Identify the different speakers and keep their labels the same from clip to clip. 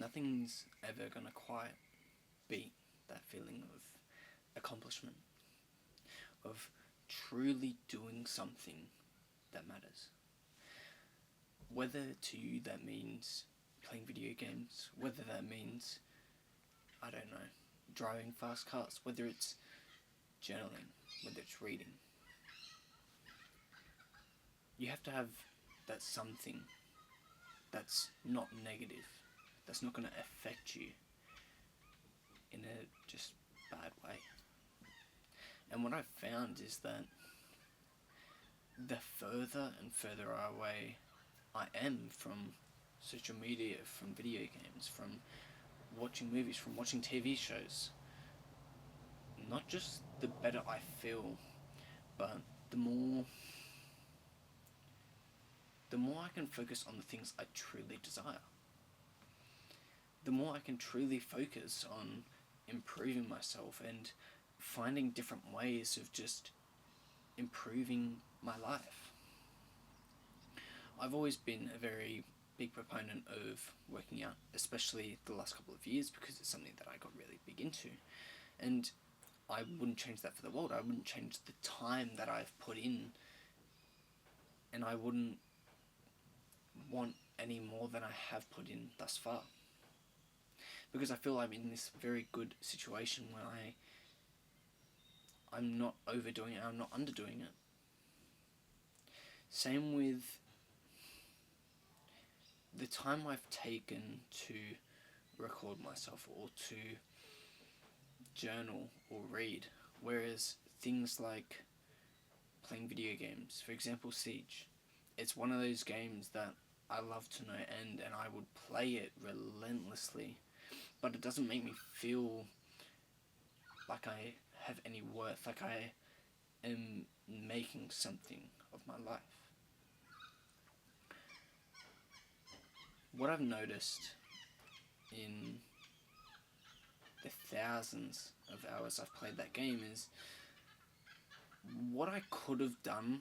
Speaker 1: nothing's ever gonna quite beat that feeling of accomplishment, of truly doing something that matters. Whether to you that means playing video games, whether that means, I don't know, driving fast cars, whether it's journaling, whether it's reading. You have to have that something that's not negative, that's not going to affect you in a just bad way. And what I've found is that the further and further away I am from social media, from video games, from watching movies, from watching TV shows, not just the better I feel, but the more I can focus on the things I truly desire. The more I can truly focus on improving myself and finding different ways of just improving my life. I've always been a very big proponent of working out, especially the last couple of years, because it's something that I got really big into. And I wouldn't change that for the world. I wouldn't change the time that I've put in, and I wouldn't want any more than I have put in thus far. Because I feel I'm in this very good situation where I'm not overdoing it, I'm not underdoing it. Same with the time I've taken to record myself or to journal or read, whereas things like playing video games, for example Siege, it's one of those games that I love to no end and I would play it relentlessly, but it doesn't make me feel like I have any worth, like I am making something of my life. What I've noticed in the thousands of hours I've played that game is what I could have done,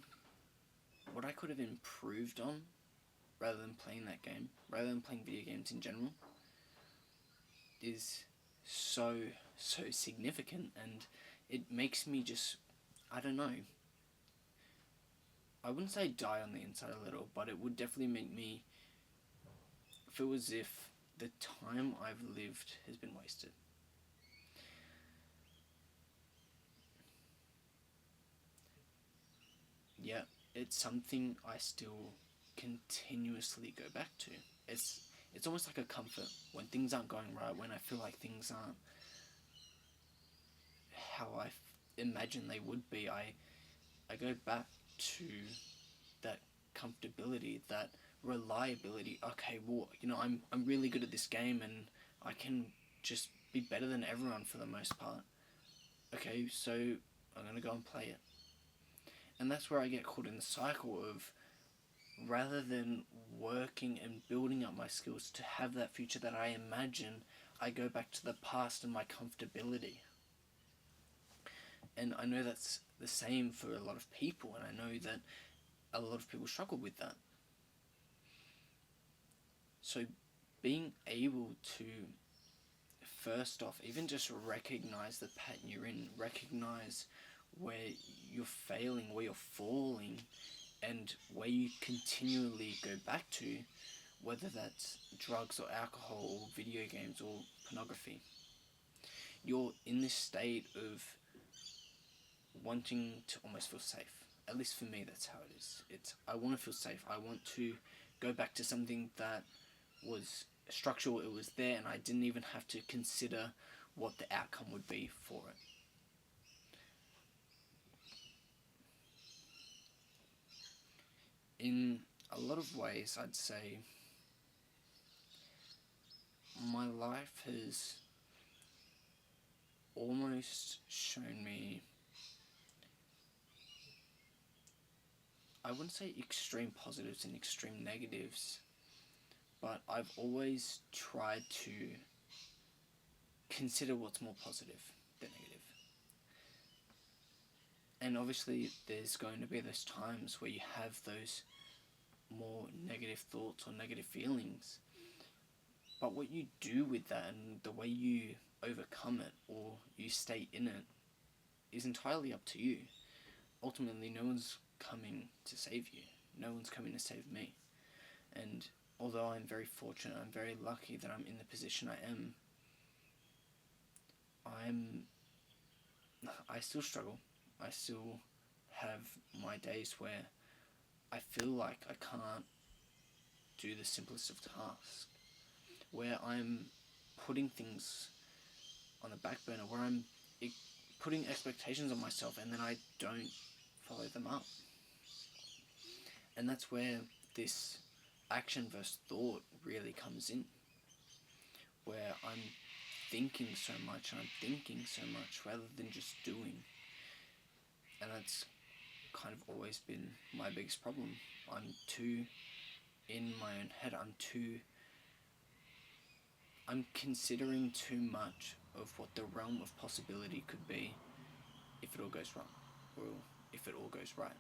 Speaker 1: what I could have improved on rather than playing that game, rather than playing video games in general, is so significant, and it makes me just, I don't know, I wouldn't say die on the inside a little, but it would definitely make me feel as if the time I've lived has been wasted. Yeah, it's something I still continuously go back to. It's almost like a comfort when things aren't going right, when I feel like things aren't how I imagine they would be. I go back to that comfortability, that reliability. Okay, well, I'm really good at this game and I can just be better than everyone for the most part. Okay, so I'm gonna go and play it. And that's where I get caught in the cycle of, rather than working and building up my skills to have that future that I imagine, I go back to the past and my comfortability. And I know that's the same for a lot of people, and I know that a lot of people struggle with that. So being able to, first off, even just recognize the pattern you're in, recognize where you're failing, where you're falling, and where you continually go back to, whether that's drugs or alcohol or video games or pornography. You're in this state of wanting to almost feel safe. At least for me, that's how it is. I want to feel safe. I want to go back to something that was structural, it was there, and I didn't even have to consider what the outcome would be for it. In a lot of ways, I'd say my life has almost shown me, I wouldn't say extreme positives and extreme negatives, but I've always tried to consider what's more positive than negative. And obviously there's going to be those times where you have those more negative thoughts or negative feelings, But what you do with that and the way you overcome it or you stay in it is entirely up to you. Ultimately, no one's coming to save you. No one's coming to save me. And although I'm very fortunate, I'm very lucky that I'm in the position I am, I still struggle. I still have my days where I feel like I can't do the simplest of tasks, where I'm putting things on the back burner, where I'm putting expectations on myself and then I don't follow them up. And that's where this action versus thought really comes in, where I'm thinking so much and I'm thinking so much rather than just doing. And that's kind of always been my biggest problem. I'm too in my own head. I'm considering too much of what the realm of possibility could be if it all goes wrong, or if it all goes right.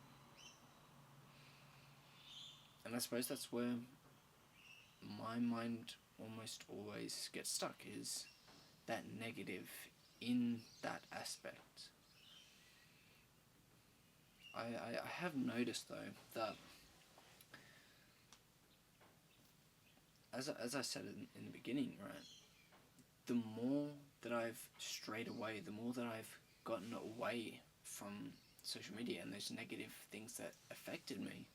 Speaker 1: And I suppose that's where my mind almost always gets stuck, is that negative in that aspect. I have noticed though that as I said in the beginning, right, the more that I've strayed away, the more that I've gotten away from social media and those negative things that affected me,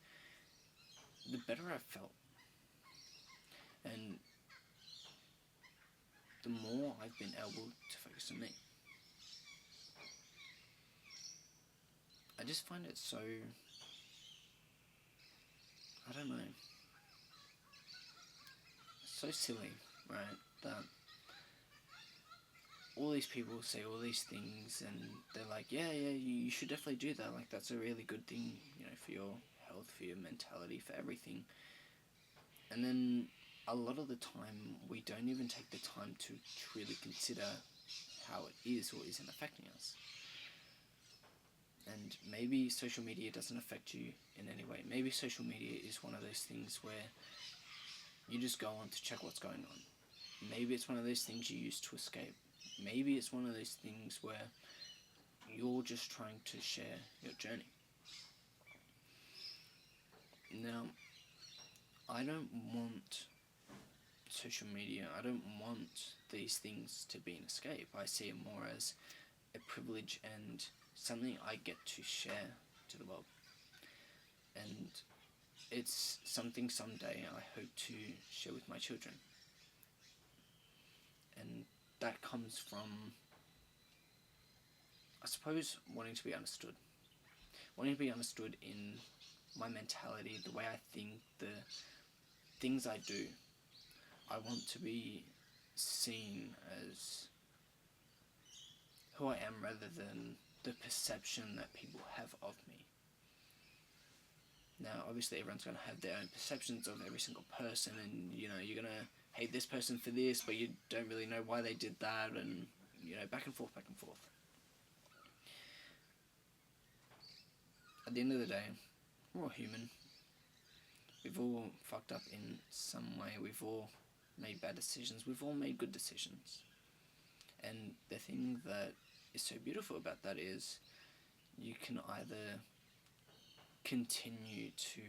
Speaker 1: the better I've felt. And the more I've been able to focus on me. I just find it so, I don't know, so silly, right, that all these people say all these things and they're like, yeah, you should definitely do that, like that's a really good thing, for your health, for your mentality, for everything. And then a lot of the time we don't even take the time to truly consider how it is or isn't affecting us. And maybe social media doesn't affect you in any way. Maybe social media is one of those things where you just go on to check what's going on. Maybe it's one of those things you use to escape. Maybe it's one of those things where you're just trying to share your journey. Now, I don't want social media, I don't want these things to be an escape. I see it more as a privilege and something I get to share to the world. And it's something someday I hope to share with my children. And that comes from, I suppose, wanting to be understood. Wanting to be understood in my mentality, the way I think, the things I do. I want to be seen as who I am rather than the perception that people have of me. Now, obviously everyone's going to have their own perceptions of every single person, and you're going to hate this person for this, but you don't really know why they did that, and back and forth. At the end of the day, we're all human. We've all fucked up in some way. We've all made bad decisions. We've all made good decisions. And the thing that is so beautiful about that is you can either continue to,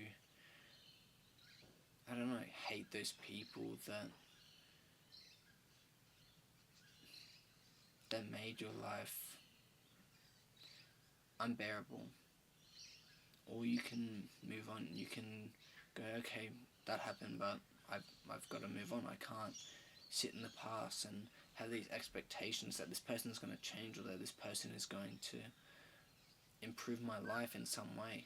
Speaker 1: hate those people that made your life unbearable, or you can move on. You can go, okay, that happened, but I've got to move on. I can't sit in the past and have these expectations that this person's going to change, or that this person is going to improve my life in some way.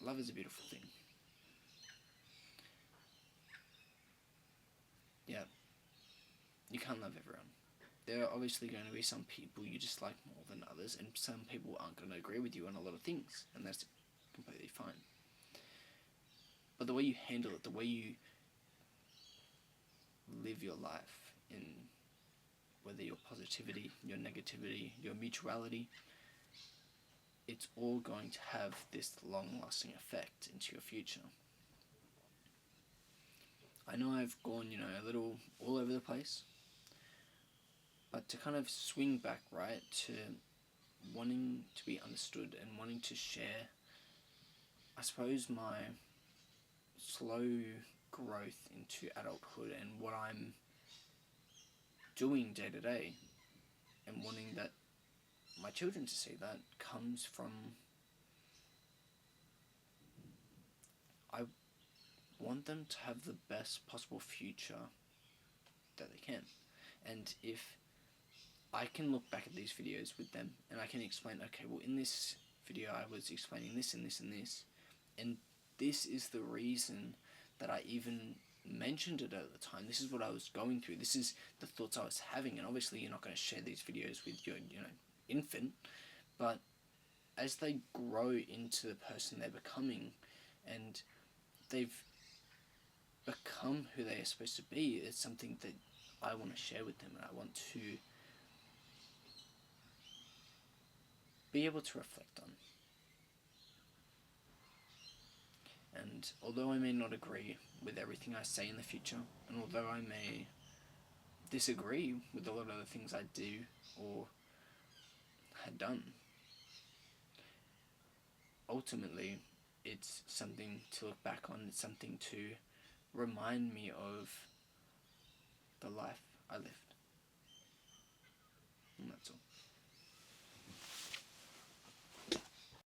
Speaker 1: Love is a beautiful thing. Yeah, you can't love everyone. There are obviously going to be some people you just like more than others, and some people aren't going to agree with you on a lot of things, and that's completely fine. But the way you handle it, the way you live your life, in whether your positivity, your negativity, your mutuality, it's all going to have this long-lasting effect into your future. I know I've gone, a little all over the place, but to kind of swing back, right, to wanting to be understood and wanting to share, I suppose, my slow growth into adulthood and what I'm doing day to day, and wanting that my children to see that comes from, I want them to have the best possible future that they can. And if I can look back at these videos with them and I can explain, okay, well, in this video I was explaining this and this and this, and this is the reason that I even mentioned it at the time. This is what I was going through. This is the thoughts I was having. And obviously you're not going to share these videos with your, infant, but as they grow into the person they're becoming and they've become who they are supposed to be, it's something that I want to share with them, and I want to be able to reflect on. And although I may not agree with everything I say in the future, and although I may disagree with a lot of the things I do or had done, ultimately it's something to look back on. It's something to remind me of the life I lived. And that's all.